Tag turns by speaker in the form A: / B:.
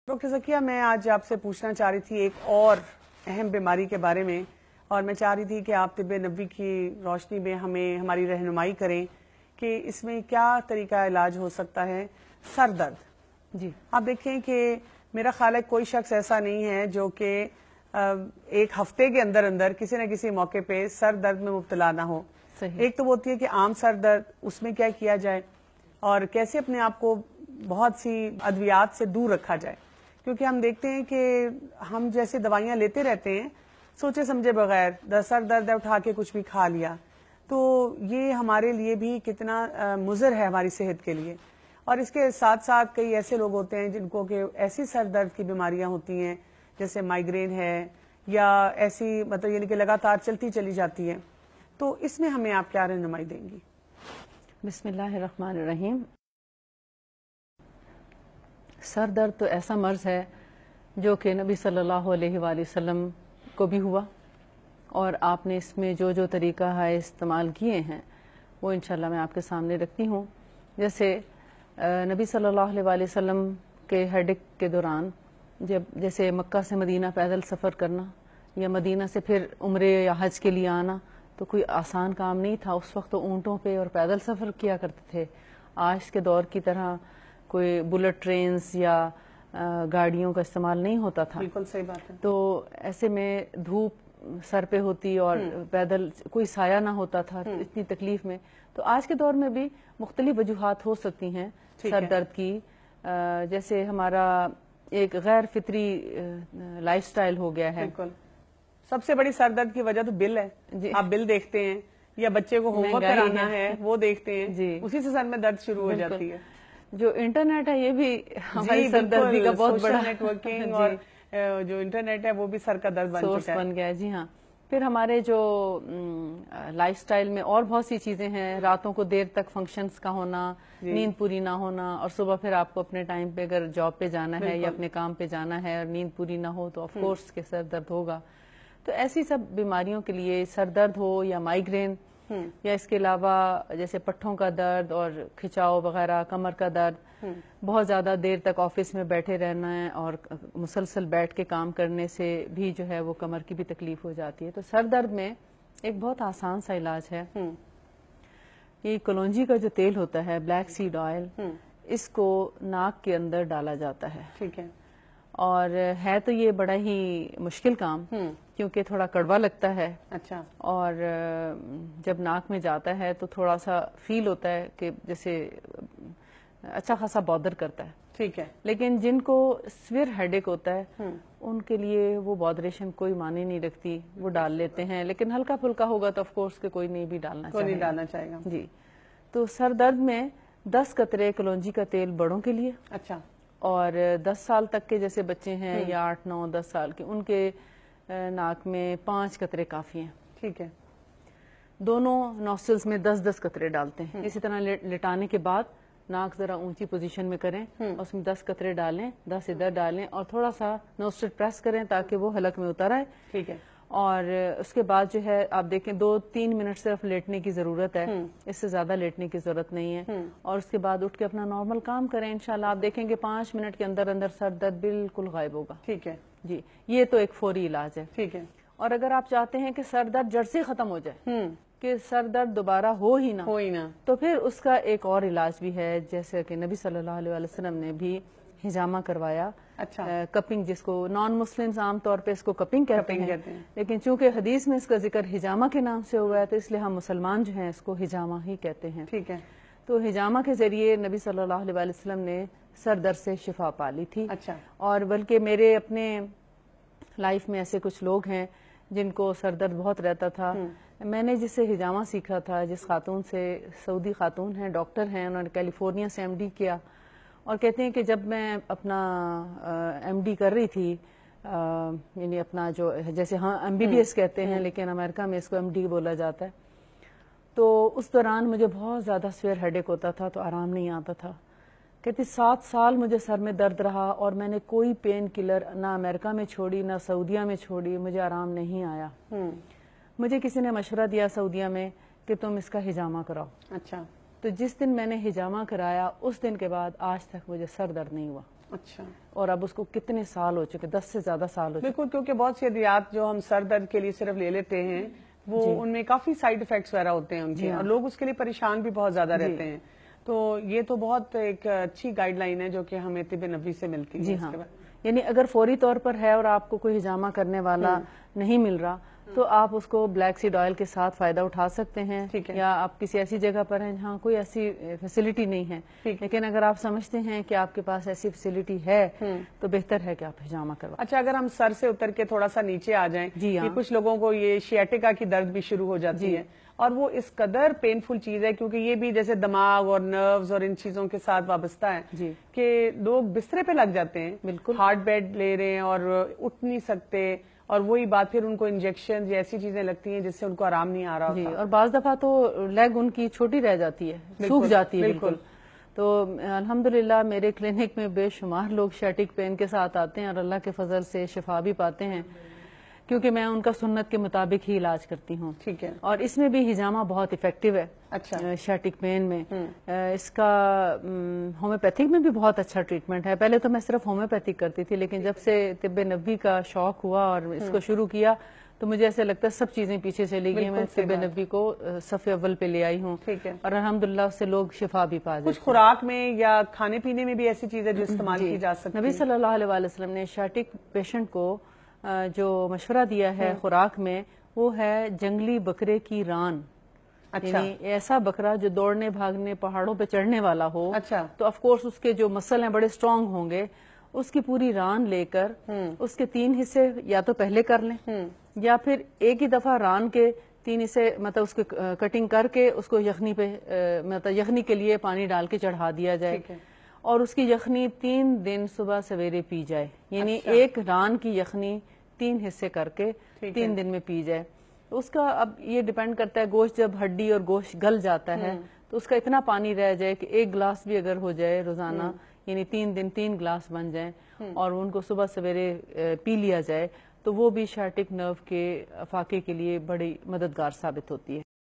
A: Doctor Zakia, میں آج آپ سے پوچھنا چاہ رہی تھی ایک اور اہم بیماری کے بارے میں، اور میں چاہ رہی تھی کہ آپ طب نبوی کی روشنی میں ہمیں ہماری رہنمائی کریں کہ اس میں کیا طریقہ علاج ہو سکتا ہے۔ سر درد،
B: جی
A: آپ دیکھیں کہ میرا خیال ہے کوئی شخص ایسا نہیں ہے جو کہ ایک ہفتے کے اندر اندر کسی نہ کسی موقع پہ سر درد میں مبتلا نہ ہو۔
B: صحیح۔
A: ایک تو وہ ہوتی ہے کہ عام سر درد، اس میں کیا کیا جائے اور کیسے اپنے آپ کو بہت سی ادویات سے دور رکھا جائے، کیونکہ ہم دیکھتے ہیں کہ ہم جیسے دوائیاں لیتے رہتے ہیں سوچے سمجھے بغیر، سر درد ہے اٹھا کے کچھ بھی کھا لیا، تو یہ ہمارے لیے بھی کتنا مضر ہے ہماری صحت کے لیے۔ اور اس کے ساتھ ساتھ کئی ایسے لوگ ہوتے ہیں جن کو کہ ایسی سر درد کی بیماریاں ہوتی ہیں جیسے مائیگرین ہے یا ایسی مطلب یعنی کہ لگاتار چلتی چلی جاتی ہے، تو اس میں ہمیں آپ کیا رہنمائی دیں گی؟
B: بسم اللہ الرحمن الرحیم۔ سر درد تو ایسا مرض ہے جو کہ نبی صلی اللہ علیہ وآلہ وسلم کو بھی ہوا، اور آپ نے اس میں جو جو طریقہ ہے استعمال کیے ہیں وہ انشاءاللہ میں آپ کے سامنے رکھتی ہوں۔ جیسے نبی صلی اللہ علیہ وآلہ وسلم کے ہیڈک کے دوران جیسے مکہ سے مدینہ پیدل سفر کرنا یا مدینہ سے پھر عمرے یا حج کے لیے آنا تو کوئی آسان کام نہیں تھا۔ اس وقت تو اونٹوں پہ اور پیدل سفر کیا کرتے تھے، آج کے دور کی طرح کوئی بلٹ ٹرینز یا گاڑیوں کا استعمال نہیں ہوتا تھا۔
A: بالکل صحیح بات ہے۔
B: تو ایسے میں دھوپ سر پہ ہوتی اور پیدل کوئی سایہ نہ ہوتا تھا، اتنی تکلیف میں۔ تو آج کے دور میں بھی مختلف وجوہات ہو سکتی ہیں سر درد کی، جیسے ہمارا ایک غیر فطری لائف سٹائل ہو گیا ہے۔
A: بالکل، سب سے بڑی سر درد کی وجہ تو بل ہے۔ آپ بل دیکھتے ہیں یا بچے کو ہوم ورک کرانا ہے وہ دیکھتے ہیں، اسی سے سر میں درد شروع ہو جاتی ہے۔
B: جو انٹرنیٹ ہے یہ بھی ہماری سر دردی کا بہت بڑا
A: نیٹ ورکنگ اور جو انٹرنیٹ ہے وہ بھی سر کا درد
B: بن گیا ہے۔ جی ہاں، پھر ہمارے جو لائف سٹائل میں اور بہت سی چیزیں ہیں، راتوں کو دیر تک فنکشنز کا ہونا، نیند پوری نہ ہونا، اور صبح پھر آپ کو اپنے ٹائم پہ اگر جاب پہ جانا ہے یا اپنے کام پہ جانا ہے اور نیند پوری نہ ہو تو آف کورس کے سر درد ہوگا۔ تو ایسی سب بیماریوں کے لیے سر درد ہو یا مائیگرین یا اس کے علاوہ جیسے پٹھوں کا درد اور کھچاؤ وغیرہ، کمر کا درد، بہت زیادہ دیر تک آفس میں بیٹھے رہنا ہے اور مسلسل بیٹھ کے کام کرنے سے بھی جو ہے وہ کمر کی بھی تکلیف ہو جاتی ہے۔ تو سر درد میں ایک بہت آسان سا علاج ہے، یہ کلونجی کا جو تیل ہوتا ہے، بلیک سیڈ آئل، اس کو ناک کے اندر ڈالا جاتا ہے۔
A: ٹھیک ہے۔
B: اور ہے تو یہ بڑا ہی مشکل کام کیونکہ تھوڑا کڑوا لگتا ہے۔
A: اچھا۔
B: اور جب ناک میں جاتا ہے تو تھوڑا سا فیل ہوتا ہے کہ جیسے اچھا خاصا بادر کرتا ہے۔
A: ٹھیک ہے۔
B: لیکن جن کو سویر ہیڈک ہوتا ہے ان کے لیے وہ بادریشن کوئی معنی نہیں رکھتی، وہ ڈال لیتے ہیں، لیکن ہلکا پھلکا ہوگا تو آف کورس کہ کوئی نہیں بھی ڈالنا
A: چاہے گا۔
B: جی، تو سر درد میں 10 قطرے کلونجی کا تیل بڑوں کے لیے،
A: اچھا،
B: اور 10 سال تک کے جیسے بچے ہیں یا 8، 9، 10 سال کے، ان کے ناک میں 5 قطرے کافی ہیں۔
A: ٹھیک ہے۔
B: دونوں نوسٹرلز میں 10 قطرے ڈالتے ہیں۔ اسی طرح لٹانے کے بعد ناک ذرا اونچی پوزیشن میں کریں، اس میں 10 قطرے ڈالیں، 10 ادھر ڈالیں اور تھوڑا سا نوسٹر پریس کریں تاکہ وہ حلق میں اتر آئے۔
A: ٹھیک ہے۔ اور
B: اس کے بعد جو ہے آپ دیکھیں 2-3 منٹ صرف لیٹنے کی ضرورت ہے، اس سے زیادہ لیٹنے کی ضرورت نہیں ہے، اور اس کے بعد اٹھ کے اپنا نارمل کام کریں، انشاءاللہ آپ دیکھیں گے 5 منٹ کے اندر اندر سر درد بالکل غائب ہوگا۔
A: ٹھیک ہے
B: جی، یہ تو ایک فوری علاج ہے۔
A: ٹھیک ہے۔
B: اور اگر آپ چاہتے ہیں کہ سر درد جڑ سے ختم ہو جائے، کہ سر درد دوبارہ ہو ہی نہ، تو پھر اس کا ایک اور علاج بھی ہے، جیسے کہ نبی صلی اللہ علیہ وسلم نے بھی ہجامہ کروایا۔
A: اچھا۔
B: کپنگ، جس کو نان مسلمز عام طور پہ اس کو کپنگ کہتے ہیں، لیکن چونکہ حدیث میں اس کا ذکر ہجامہ کے نام سے ہوا ہے تو اس لیے ہم مسلمان جو ہیں اس کو ہجامہ ہی کہتے ہیں۔
A: ٹھیک ہے۔
B: تو ہجامہ کے ذریعے نبی صلی اللہ علیہ وسلم نے سر درد سے شفا پا لی تھی۔
A: اچھا۔ اور
B: بلکہ میرے اپنے لائف میں ایسے کچھ لوگ ہیں جن کو سر درد بہت رہتا تھا، میں نے جس سے ہجامہ سیکھا تھا، جس خاتون سے، سعودی خاتون ہیں، ڈاکٹر ہیں، انہوں نے کیلیفورنیا سے ایم ڈی کیا، اور کہتے ہیں کہ جب میں اپنا ایم ڈی کر رہی تھی، یعنی اپنا جو جیسے ہاں ایم بی بی ایس کہتے ہیں لیکن امریکہ میں اس کو ایم ڈی بولا جاتا ہے، تو اس دوران مجھے بہت زیادہ سویر ہیڈک ہوتا تھا تو آرام نہیں آتا تھا۔ کہتی 7 سال مجھے سر میں درد رہا اور میں نے کوئی پین کلر نہ امریکہ میں چھوڑی نہ سعودیہ میں چھوڑی، مجھے آرام نہیں آیا۔ مجھے کسی نے مشورہ دیا سعودیہ میں کہ تم اس کا ہجامہ کراؤ۔
A: اچھا۔
B: تو جس دن میں نے ہجامہ کرایا اس دن کے بعد آج تک مجھے سر درد نہیں ہوا۔
A: اچھا.
B: اور اب اس کو کتنے سال ہو چکے, 10 سے زیادہ سال ہو چکے.
A: بالکل, کیونکہ بہت سی ادویات جو ہم سر درد کے لیے صرف لے لیتے ہیں وہ ان میں کافی سائیڈ افیکٹس وغیرہ ہوتے ہیں ان کے, اور لوگ اس کے لیے پریشان بھی بہت زیادہ رہتے ہیں. تو یہ تو بہت ایک اچھی گائیڈ لائن ہے جو کہ ہمیں طب نبوی سے ملتی ہے.
B: جی ہاں, یعنی اگر فوری طور پر ہے اور آپ کو کوئی ہجامہ کرنے والا نہیں مل رہا تو آپ اس کو بلیک سیڈ آئل کے ساتھ فائدہ اٹھا سکتے ہیں, یا آپ کسی ایسی جگہ پر ہیں جہاں کوئی ایسی فیسلٹی نہیں ہے, لیکن اگر آپ سمجھتے ہیں کہ آپ کے پاس ایسی فیسلٹی ہے تو بہتر ہے کہ آپ ہجامہ کروائیں.
A: اچھا, اگر ہم سر سے اتر کے تھوڑا سا نیچے آ جائیں, کہ کچھ لوگوں کو یہ شیاٹیکا کی درد بھی شروع ہو جاتی ہے, اور وہ اس قدر پینفل چیز ہے کیونکہ یہ بھی جیسے دماغ اور نروز اور ان چیزوں کے ساتھ وابستہ ہے کہ لوگ بسترے پہ لگ جاتے ہیں,
B: بالکل
A: ہارڈ بیڈ لے رہے ہیں اور اٹھ نہیں سکتے, اور وہی بات پھر ان کو انجیکشن یا ایسی چیزیں لگتی ہیں جس سے ان کو آرام نہیں آ رہا ہوتا.
B: اور بعض دفعہ تو لیگ ان کی چھوٹی رہ جاتی ہے, سوکھ جاتی ہے بالکل. تو الحمدللہ میرے کلینک میں بے شمار لوگ شیٹک پین کے ساتھ آتے ہیں اور اللہ کے فضل سے شفا بھی پاتے ہیں, کیونکہ میں ان کا سنت کے مطابق ہی علاج کرتی ہوں.
A: ٹھیک ہے.
B: اور اس میں بھی ہجامہ بہت ایفیکٹو ہے.
A: اچھا.
B: شیٹک پین میں اس کا ہومیوپیتھک میں بھی بہت اچھا ٹریٹمنٹ ہے. پہلے تو میں صرف ہومیوپیتھک کرتی تھی, لیکن جب سے طب نبوی کا شوق ہوا اور اس کو شروع کیا تو مجھے ایسے لگتا ہے سب چیزیں پیچھے چلی گئی. میں طب نبوی کو صف اول پہ لے آئی ہوں, اور الحمدللہ اس سے لوگ شفا بھی پا جاتے ہیں.
A: کچھ خوراک میں یا کھانے پینے میں بھی ایسی چیزیں جو استعمال کی جا سکتی ہیں؟
B: نبی صلی اللہ علیہ وسلم نے شیٹک پیشنٹ کو جو مشورہ دیا ہے خوراک میں, وہ ہے جنگلی بکرے کی ران. یعنی ایسا بکرا جو دوڑنے بھاگنے پہاڑوں پہ چڑھنے والا ہو, تو آف کورس اس کے جو مسل ہیں بڑے سٹرونگ ہوں گے. اس کی پوری ران لے کر اس کے 3 حصے یا تو پہلے کر لیں, یا پھر ایک ہی دفعہ ران کے 3 حصے مطلب اس کی کٹنگ کر کے اس کو یخنی پہ مطلب یخنی کے لیے پانی ڈال کے چڑھا دیا جائے, اور اس کی یخنی 3 دن صبح سویرے پی جائے. یعنی ایک ران کی یخنی 3 حصے کر کے 3 دن میں پی جائے. اس کا اب یہ ڈیپینڈ کرتا ہے, گوشت جب ہڈی اور گوشت گل جاتا ہے تو اس کا اتنا پانی رہ جائے کہ 1 گلاس بھی اگر ہو جائے روزانہ, یعنی 3 دن 3 گلاس بن جائیں, اور ان کو صبح سویرے پی لیا جائے, تو وہ بھی شیٹک نرو کے افاقے کے لیے بڑی مددگار ثابت ہوتی ہے.